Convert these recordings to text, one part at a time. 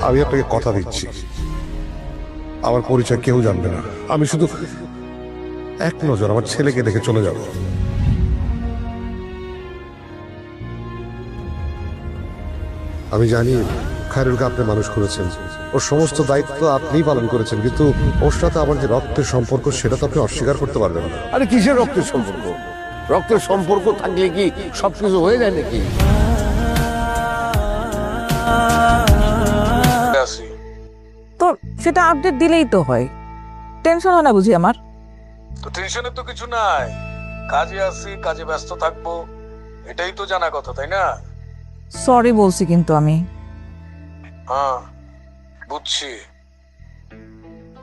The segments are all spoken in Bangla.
আমি আপনাকে কথা দিচ্ছি, আমার পরিচয় কেউ জানবে না। আমি শুধু এক নজর আমার ছেলেকে দেখে চলে যাব। আমি জানি খায়রুলকে আপনি মানুষ করেছেন, ওর সমস্ত দায়িত্ব আপনিই পালন করেছেন, কিন্তু ওর সাথে আমার যে রক্তের সম্পর্ক সেটা তো আপনি অস্বীকার করতে পারবেন না। আরে কিসের রক্তের সম্পর্ক? রক্তের সম্পর্ক থাকলে কি সবকিছু হয়ে যায় নাকি? তো সেটা আপডেট দিলেই তো হয়, টেনশন হয় না বুঝি আমার? তো টেনশনের তো কিছু নাই, কাজে আছি, কাজে ব্যস্ত থাকবো, এটাই তো জানা কথা, তাই না? সরি বলছি কিন্তু আমি। হ্যাঁ বুঝছি।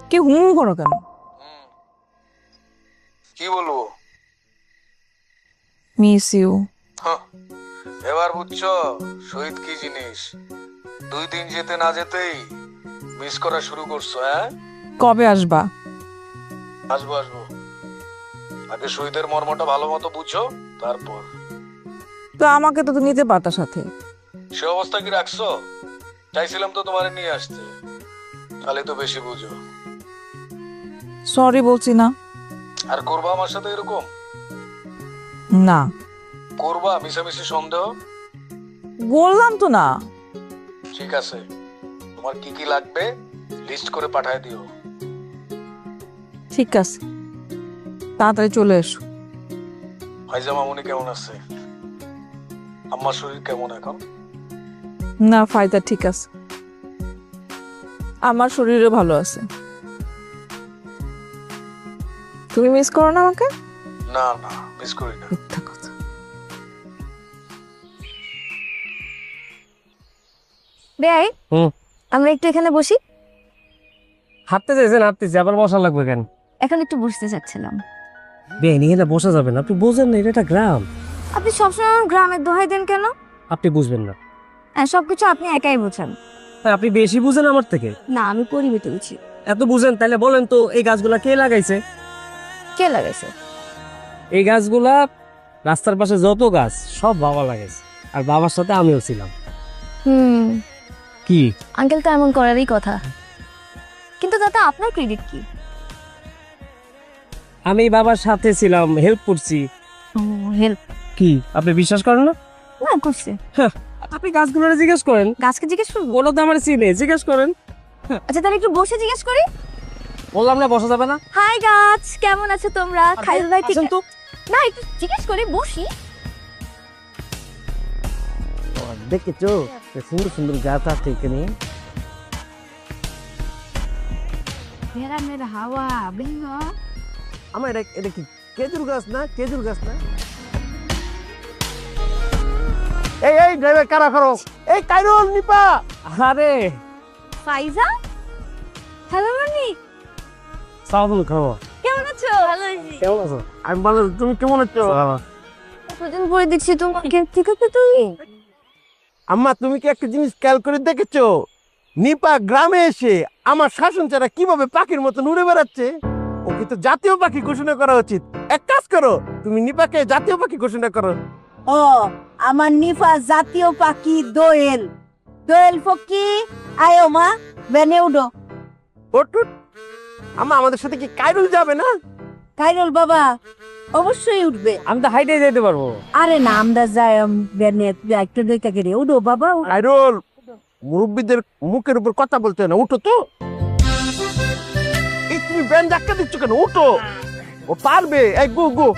কি হুম করো কেন? কি বলবো? Miss you. এবার বুঝছো শহীদ কি জিনিস? 2 দিন যেতে না যেতেই মিস করা শুরু করছো। হ্যাঁ, কবে আসবা? আসবো আসবো, আগে শহীদের মর্মটা ভালো মতো বুঝো, তারপর। তো আমাকে তো নিতে পারতা সাথে। সে অবস্থা কি রাখছো? চাইছিলাম তো তোমারে নিয়ে আসতে, তাহলে তো বেশি বুঝো। সরি বলছি না। আর করবা আমার সাথে এরকম? না করবা মিশামিশি সন্দেহ? বললাম তো না। ঠিক আছে, তোমার কি কি লাগবে লিস্ট করে পাঠায় দিও। ঠিক আছে, তাড়াতাড়ি চলে এসো। ফাইজা মামুনি কেমন আছে? আম্মার শরীর কেমন এখন? না ফায়দা ঠিক আছে, আমার শরীরও ভালো আছে। তুমি মিস করো না আমাকে? না না, মিস করি না। মিথ্যা কথা। বেআই, আমরা একটু এখানে বসি। হাঁটতে চাইছেন, হাঁটতেছি, আবার বসা লাগবে কেন? এখন একটু বসতে চাচ্ছিলাম। বেআইনি এখানে বসা যাবে না, আপনি বোঝেন না, এটা একটা গ্রাম। আপনি সবসময় আমার গ্রামের দোহাই দেন কেন? আপনি বুঝবেন না। হ্যাঁ, সবকিছু আপনি একাই বোঝেন। হ্যাঁ, আপনি বেশি বুঝেন আমার থেকে। না, আমি পরিবে তুলছি। এত বুঝেন তাহলে বলেন তো, এই গাছগুলা কে লাগাইছে? কে লাগাইছে? এই গাছগুলা, রাস্তার পাশে যত গাছ সব বাবা লাগাইছে, আর বাবার সাথে আমিও ছিলাম। কি আঙ্কেল তো এমন করারই কথা, কিন্তু তাতে আপনার ক্রেডিট কি? আমি বাবার সাথে ছিলাম, হেল্প করছি। হেল্প? কি আপনি বিশ্বাস করেন না? না, করছে। আপনি গাছগুলোরে জিজ্ঞেস করেন। গাছকে জিজ্ঞেস করবো? বলো তো আমার চিনে, জিজ্ঞেস করেন। আচ্ছা, তাহলে একটু বসে জিজ্ঞেস করি। বললাম না বসা যাবে না। হাই গাছ, কেমন আছো তোমরা? খাইরুল ভাই ঠিক আসেন তো। না, একটু জিজ্ঞেস করি, বসি। দেখেছো সুন্দর সুন্দর গাছ আছে এখানে। মেরা মেরা হাওয়া বেঙ্গা। আমার এটা কি খেজুর গাছ না? খেজুর গাছ না? এই এই ড্রাইভার কারা করো? এই কাইরুল, নিপা। আরে ফাইজা, হ্যালো মানি, সাউন্ড খাও। কেমন আছো? ভালো আছি। কেমন আছো? আমি ভালো, তুমি কেমন আছো? কতদিন পরে দেখছি তোমাকে। ঠিক আছে তুমি? আম্মা, তুমি কি একটা জিনিস খেয়াল করে দেখেছো? নিপা গ্রামে এসে আমার শাসন ছাড়া কিভাবে পাখির মতো উড়ে বেড়াচ্ছে। ওকে তো জাতীয় পাখি ঘোষণা করা উচিত। এক কাজ করো, তুমি নিপাকে জাতীয় পাখি ঘোষণা করো। ও, আমার নিফা জাতীয় পাখি দোয়েল। দোয়েল ফকি, আয়ো মা, বেনে উডো। ওট উঠ। আম্মা, আমাদের সাথে কি কাইরুল যাবে না? কাইরুল বাবা অবশ্যই উঠবে। আমি তো হাইটে যেতে পারবো। আরে না, আমরা যাই বেনে একটু দেখা করে উডো বাবা। কাইরুল, মুরব্বীদের মুখের উপর কথা বলতে হয় না, উঠো তো। এই তুমি ব্যান ধাক্কা দিচ্ছ কেন? উঠো, ও পারবে। এই গো গো।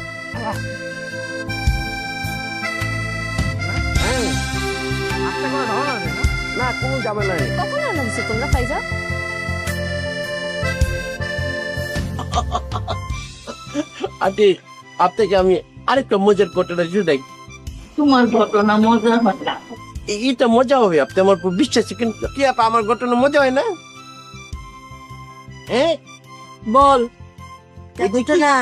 না, কোনো যাবে না। কখন রান্না দিচ্ছ তোমরা ফাইজা? আন্টি, আপনাকে আমি আরেকটা মজার ঘটনা শুনাই। তোমার ঘটনা মজা হয় না। এটা মজা হবে, আপনি আমার উপর বিশ্বাস করেন। কি আপা, আমার ঘটনা মজা হয় না? হ্যাঁ, বল দেখো না,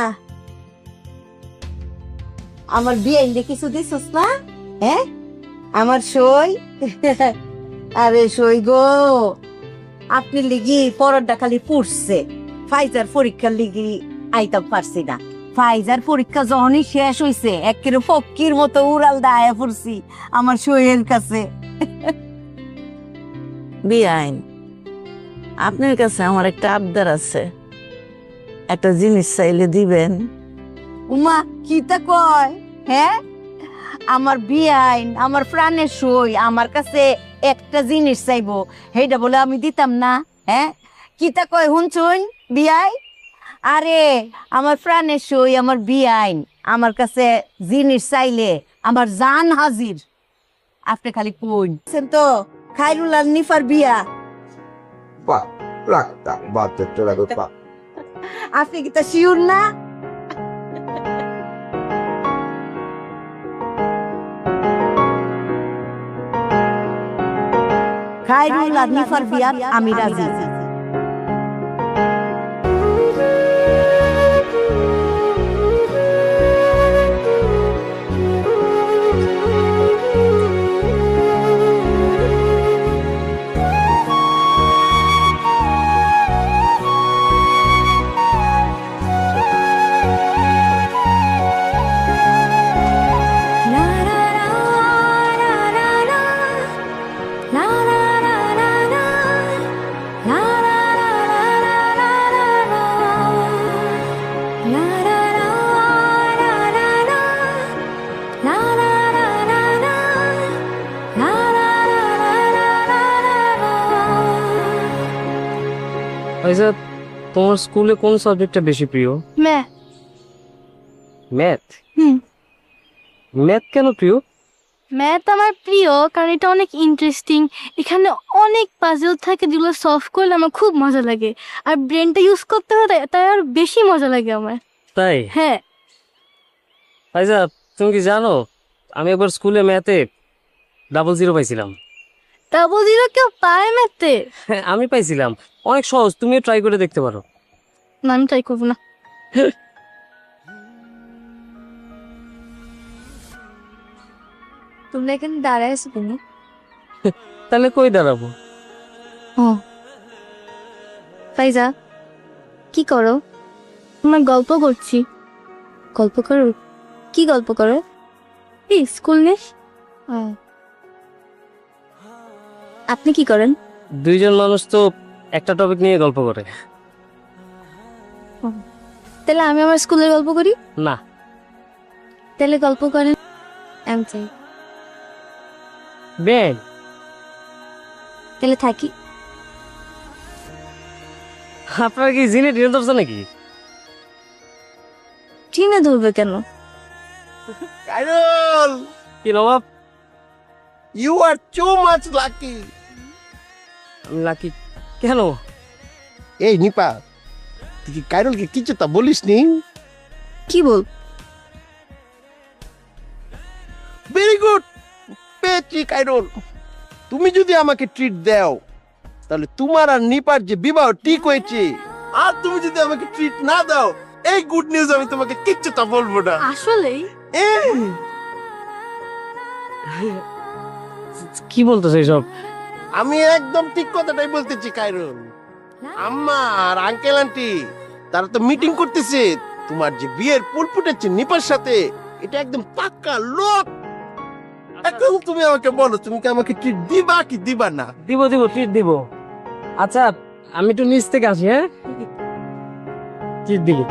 আমার বিয়ে কিছু দিছিস না? হ্যাঁ, আমার সই। আরে সই গো, আপনি লিগি পরটা খালি পড়ছে, ফাইজার পরীক্ষার লিগি আইতাম পারছি না। ফাইজার পরীক্ষা যখনই শেষ হইছে, একেবারে ফকির মতো উড়াল দায়া পড়ছি আমার সইয়ের কাছে। বেআইন, আপনার কাছে আমার একটা আবদার আছে, একটা জিনিস চাইলে দিবেন? উমা কি তা কয়? হ্যাঁ, আমার বিয়াইন, আমার প্রাণের সই আমার কাছে একটা জিনিস চাইবো, সেইটা বলে আমি দিতাম না? হ্যাঁ, কি তা কয় শুনছুন বিয়াই? আরে আমার প্রাণের সই, আমার বিয়াইন আমার কাছে জিনিস চাইলে আমার জান হাজির। আপনি খালি কোন তো খাইরুল আর নিফার বিয়া। আপনি কি তা শিওর না? খাইরুল আর নিফার বিয়া আমি রাজি। আচ্ছা, তোমার স্কুলে কোন সাবজেক্টটা বেশি প্রিয়? ম্যাথ। ম্যাথ? হুম। ম্যাথ কেন প্রিয়? ম্যাথ আমার প্রিয় কারণ এটা অনেক ইন্টারেস্টিং। এখানে অনেক পাজল থাকে যেগুলো সলভ করলে আমার খুব মজা লাগে, আর ব্রেনটা ইউজ করতে হয় তাই আর বেশি মজা লাগে আমার। তাই? হ্যাঁ। আচ্ছা, তুমি কি জানো আমি একবার স্কুলে ম্যাথে 00 পাইছিলাম। ডাবল জিরো কেউ পায় ম্যাথে? হ্যাঁ, আমি পাইছিলাম। অনেক সহজ, তুমিও ট্রাই করে দেখতে পারো। না, আমি ট্রাই করবো না। তোমরা এখানে দাঁড়ায় আছো তুমি? তাহলে কই দাঁড়াবো? ও ফাইজা, কি করো? তোমার গল্প করছি। গল্প করো? কি গল্প করো? এই স্কুল নেই? আপনি কি করেন? দুইজন মানুষ তো একটা টপিক নিয়ে গল্প করে। তাহলে আমি আমার স্কুলের গল্প করি? না। তাহলে গল্প করেন। আমি চাই। বেন, তাহলে থাকি। আপনার কি জিনে ঢেল ধরছে নাকি? চিনে ধরবে কেন? কাইরুল, কি নবাব? You are too much lucky. আমি লাকি কেন? এই নিপা, তুই কি কাইরুলকে কিছু তা বলিস নি? কি বল? ভেরি গুড, পেয়েছি কাইরুল। তুমি যদি আমাকে ট্রিট দাও তাহলে তোমার আর নিপার যে বিবাহ ঠিক হয়েছে। আর তুমি যদি আমাকে ট্রিট না দাও, এই গুড নিউজ আমি তোমাকে কিচ্ছু তা বলবো না। আসলেই? কি বলতেছে এইসব? আমি একদম ঠিক কথাটাই বলতেছি কাইরুল। আম্মা আর আঙ্কেল আন্টি তারা তো মিটিং করতেছে, তোমার যে বিয়ের পুল ফুটেছে নিপার সাথে, এটা একদম পাক্কা লোক। এখন তুমি আমাকে বলো, তুমি কি আমাকে ট্রিট দিবা কি দিবা না? দিব দিব, ট্রিট দিব। আচ্ছা, আমি একটু নিচ থেকে আসি। হ্যাঁ, ট্রিট দিব।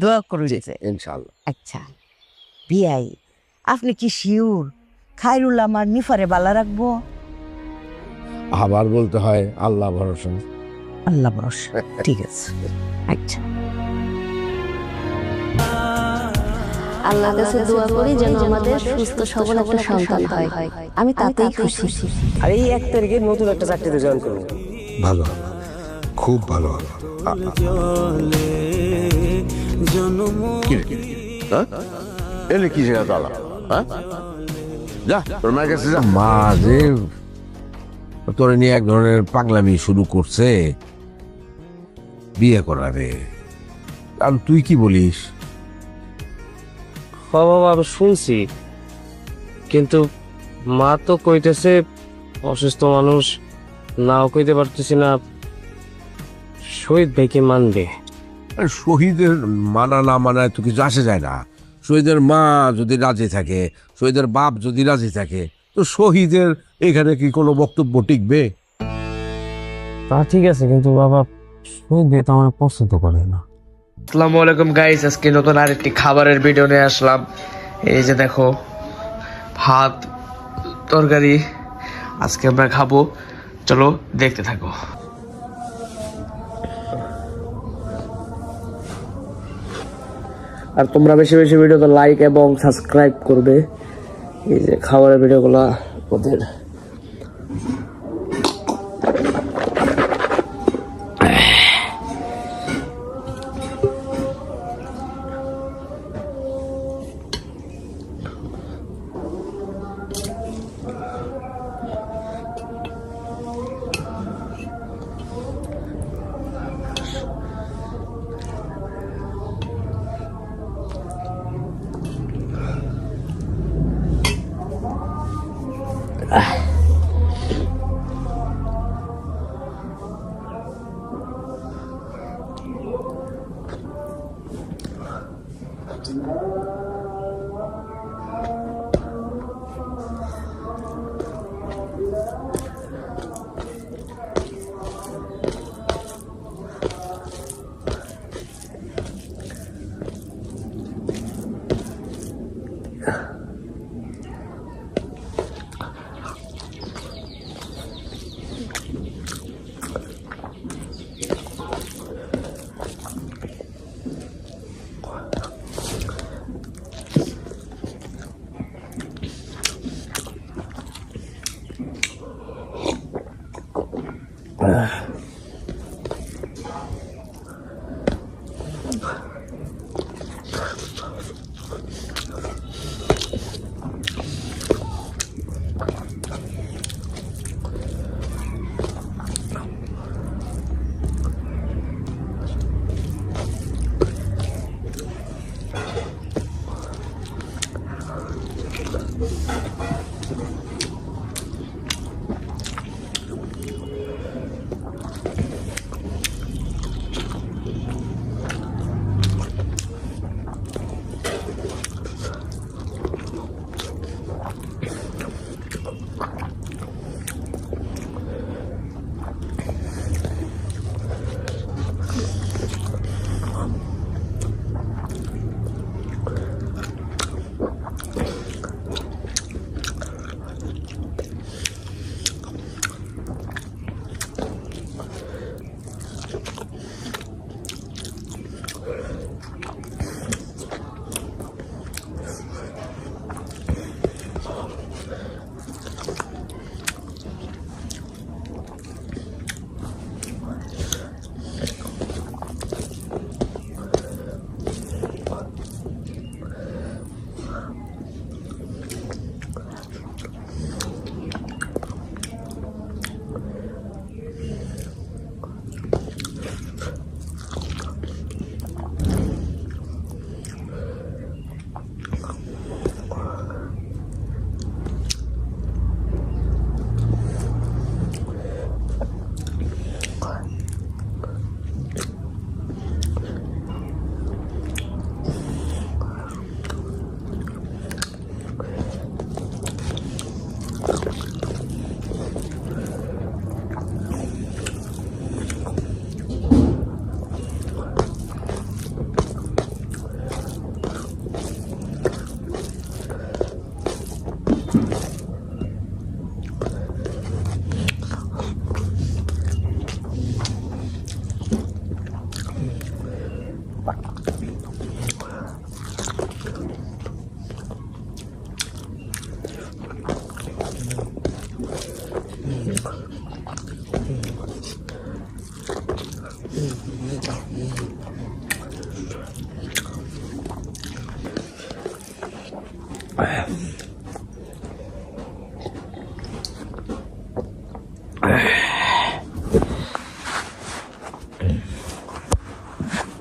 দোয়া করে দিতে। ইনশাআল্লাহ। আচ্ছা বিয়াই, আপনি কি শিওর খাইরুল আমার নিফারে বালা রাখবো? আবার বলতে হয় আল্লাহ ভরসা। আল্লাহ ভরসা। ঠিক আছে। আচ্ছা, আল্লাহর কাছে দোয়া করি যেন আমাদের সুস্থ সবল একটা সন্তান হয়। আমি তাতেই খুশি। আর এই 1 তারিখে নতুন একটা চাকরিতে জয়েন করবো। ভালো হলো, খুব ভালো হলো। এলে কি জায়গা দালা? যা তোর মায়ের কাছে যা। মা যে তোরে নিয়ে এক ধরনের পাগলামি শুরু করছে বিয়ে করাবে। আর তুই কি বলিস? বাবা আমি শুনছি, কিন্তু মা তো কইতেছে অসুস্থ মানুষ, নাও কইতে পারতেছি না। শহীদ ভাইকে মানবে। আর শহীদের মানা না মানায় তো কিছু আসে যায় না। শহীদের মা যদি রাজি থাকে, শহীদের বাপ যদি রাজি থাকে, তো শহীদের এখানে কি কোনো বক্তব্য টিকবে? তা ঠিক আছে, কিন্তু বাবা শহীদ ভাই তো আমার পছন্দ করে না। আসসালামু আলাইকুম গাইস, আজকে নতুন আরেকটি খাবারের ভিডিও নিয়ে আসলাম। এই যে দেখো ভাত তরকারি আজকে আমরা খাবো, চলো দেখতে থাকো। আর তোমরা বেশি বেশি ভিডিওতে লাইক এবং সাবস্ক্রাইব করবে। এই যে খাবারের ভিডিওগুলো ওদের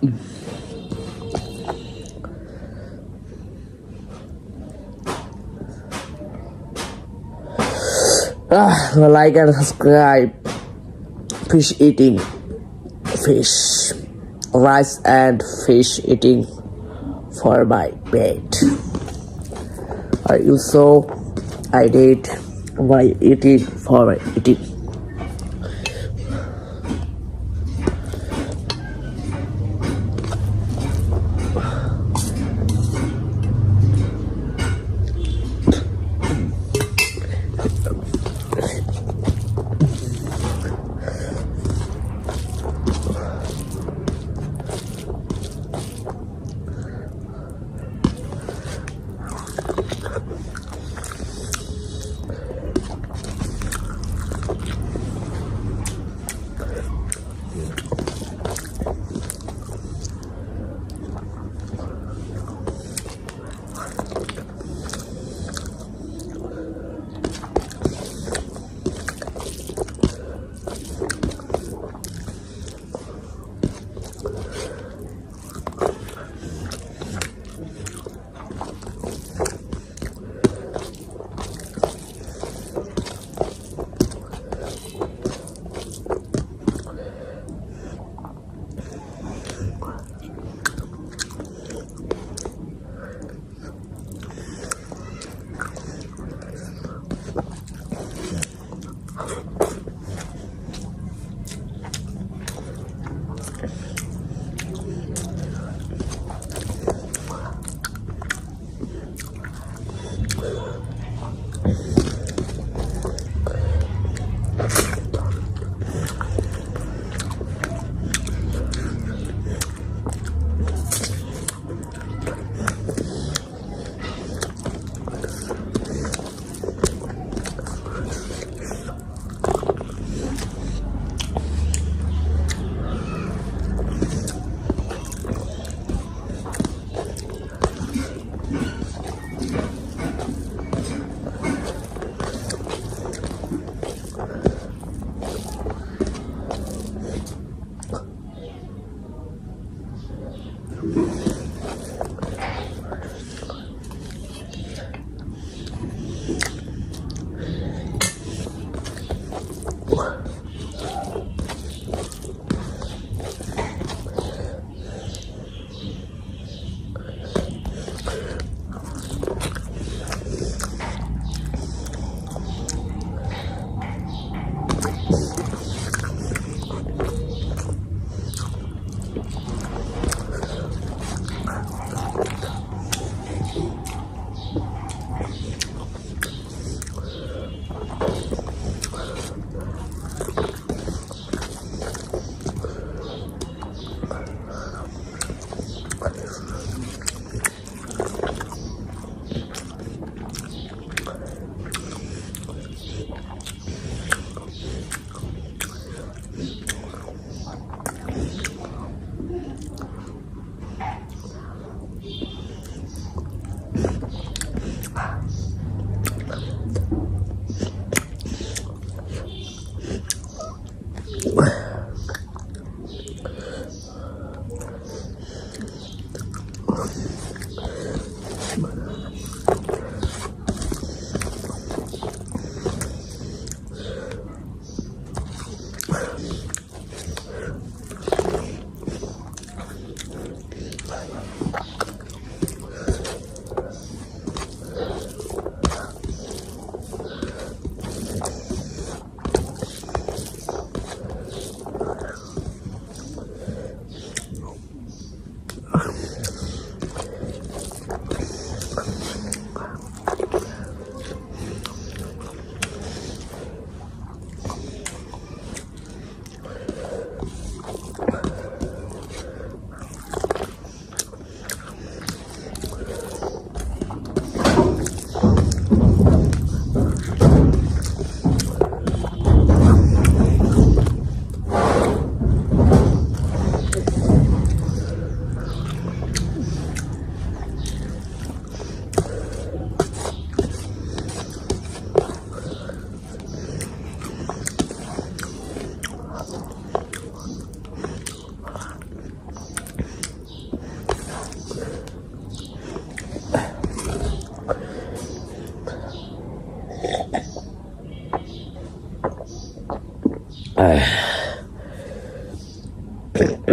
Like and subscribe. Fish eating, fish, rice and fish eating for my pet. You saw I did my eating for my eating.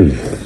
Mm-hmm.